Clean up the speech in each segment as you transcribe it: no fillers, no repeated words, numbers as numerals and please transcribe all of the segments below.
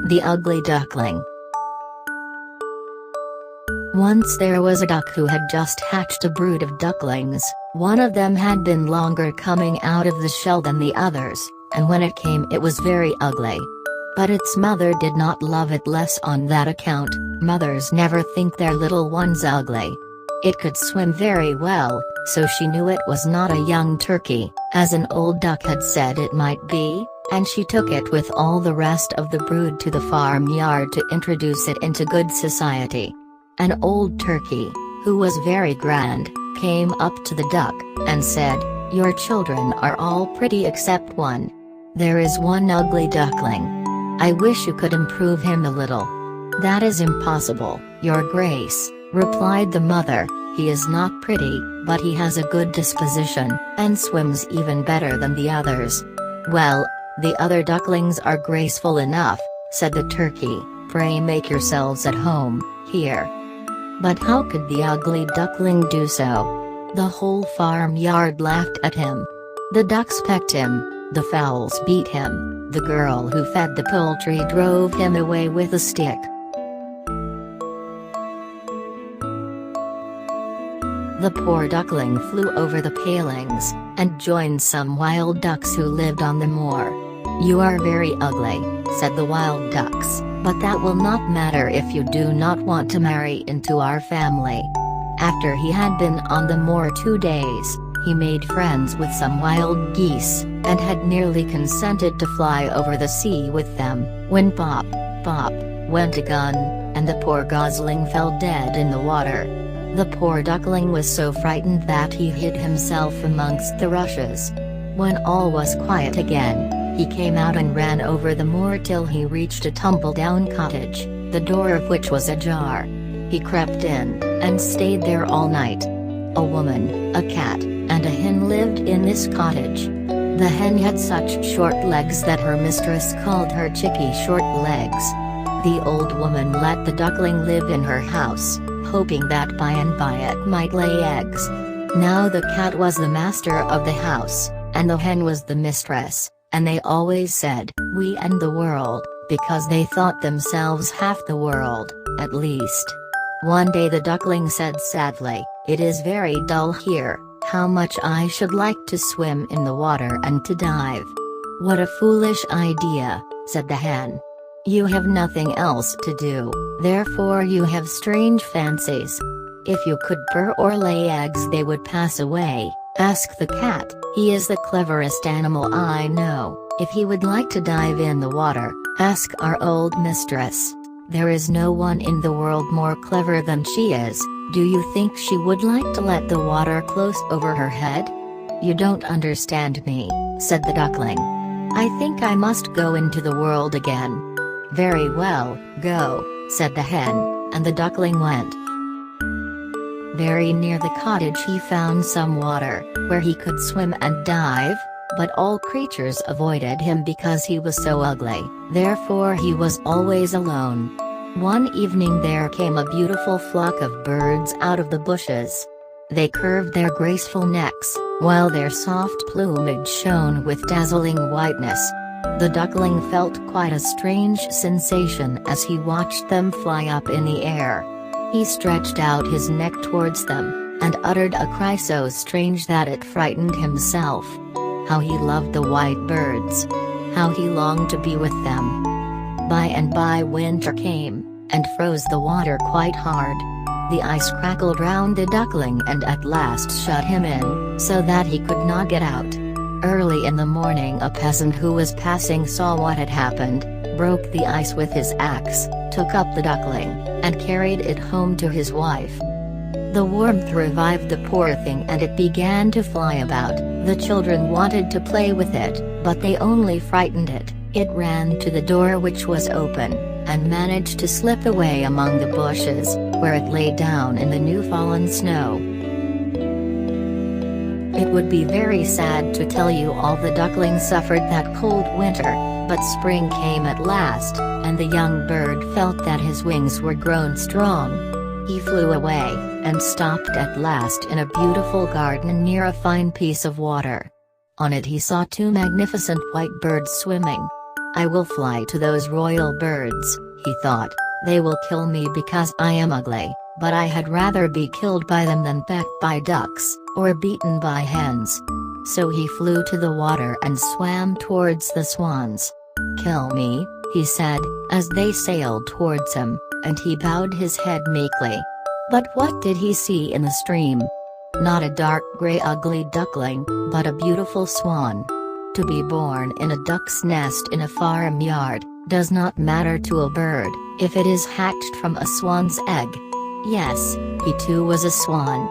The Ugly Duckling. Once there was a duck who had just hatched a brood of ducklings. One of them had been longer coming out of the shell than the others, and when it came it was very ugly. But its mother did not love it less on that account. Mothers never think their little ones ugly. It could swim very well, so she knew it was not a young turkey, as an old duck had said it might be, and she took it with all the rest of the brood to the farmyard to introduce it into good society. An old turkey, who was very grand, came up to the duck, and said, "Your children are all pretty except one. There is one ugly duckling. I wish you could improve him a little." "That is impossible, Your Grace," replied the mother. "He is not pretty, but he has a good disposition, and swims even better than the others." "Well, the other ducklings are graceful enough," said the turkey. "Pray make yourselves at home, here." But how could the ugly duckling do so? The whole farmyard laughed at him. The ducks pecked him, the fowls beat him, the girl who fed the poultry drove him away with a stick. The poor duckling flew over the palings, and joined some wild ducks who lived on the moor. "You are very ugly," said the wild ducks, "but that will not matter if you do not want to marry into our family." After he had been on the moor 2 days, he made friends with some wild geese, and had nearly consented to fly over the sea with them, when pop, pop, went a gun, and the poor gosling fell dead in the water. The poor duckling was so frightened that he hid himself amongst the rushes. When all was quiet again, he came out and ran over the moor till he reached a tumble-down cottage, the door of which was ajar. He crept in, and stayed there all night. A woman, a cat, and a hen lived in this cottage. The hen had such short legs that her mistress called her Chickie Short Legs. The old woman let the duckling live in her house, hoping that by and by it might lay eggs. Now the cat was the master of the house, and the hen was the mistress, and they always said, "we and the world," because they thought themselves half the world, at least. One day the duckling said sadly, "It is very dull here, how much I should like to swim in the water and to dive." "What a foolish idea," said the hen. "You have nothing else to do, therefore you have strange fancies. If you could purr or lay eggs they would pass away. Ask the cat, he is the cleverest animal I know. If he would like to dive in the water, ask our old mistress. There is no one in the world more clever than she is. Do you think she would like to let the water close over her head?" "You don't understand me," said the duckling. "I think I must go into the world again." "Very well, go," said the hen, and the duckling went. Very near the cottage he found some water, where he could swim and dive, but all creatures avoided him because he was so ugly, therefore he was always alone. One evening there came a beautiful flock of birds out of the bushes. They curved their graceful necks, while their soft plumage shone with dazzling whiteness. The duckling felt quite a strange sensation as he watched them fly up in the air. He stretched out his neck towards them, and uttered a cry so strange that it frightened himself. How he loved the white birds! How he longed to be with them! By and by winter came, and froze the water quite hard. The ice crackled round the duckling and at last shut him in, so that he could not get out. Early in the morning a peasant who was passing saw what had happened, broke the ice with his axe, took up the duckling, and carried it home to his wife. The warmth revived the poor thing and it began to fly about. The children wanted to play with it, but they only frightened it. It ran to the door which was open, and managed to slip away among the bushes, where it lay down in the new fallen snow. It would be very sad to tell you all the duckling suffered that cold winter, but spring came at last, and the young bird felt that his wings were grown strong. He flew away, and stopped at last in a beautiful garden near a fine piece of water. On it he saw 2 magnificent white birds swimming. I will fly to those royal birds, he thought. They will kill me because I am ugly, but I had rather be killed by them than pecked by ducks, or beaten by hens. So he flew to the water and swam towards the swans. "Kill me," he said, as they sailed towards him, and he bowed his head meekly. But what did he see in the stream? Not a dark gray ugly duckling, but a beautiful swan. To be born in a duck's nest in a farmyard does not matter to a bird, if it is hatched from a swan's egg. Yes, he too was a swan.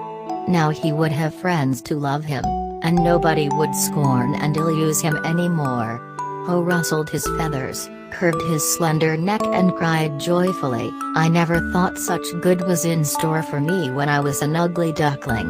Now he would have friends to love him, and nobody would scorn and ill-use him anymore. Ho rustled his feathers, curved his slender neck and cried joyfully, "I never thought such good was in store for me when I was an ugly duckling."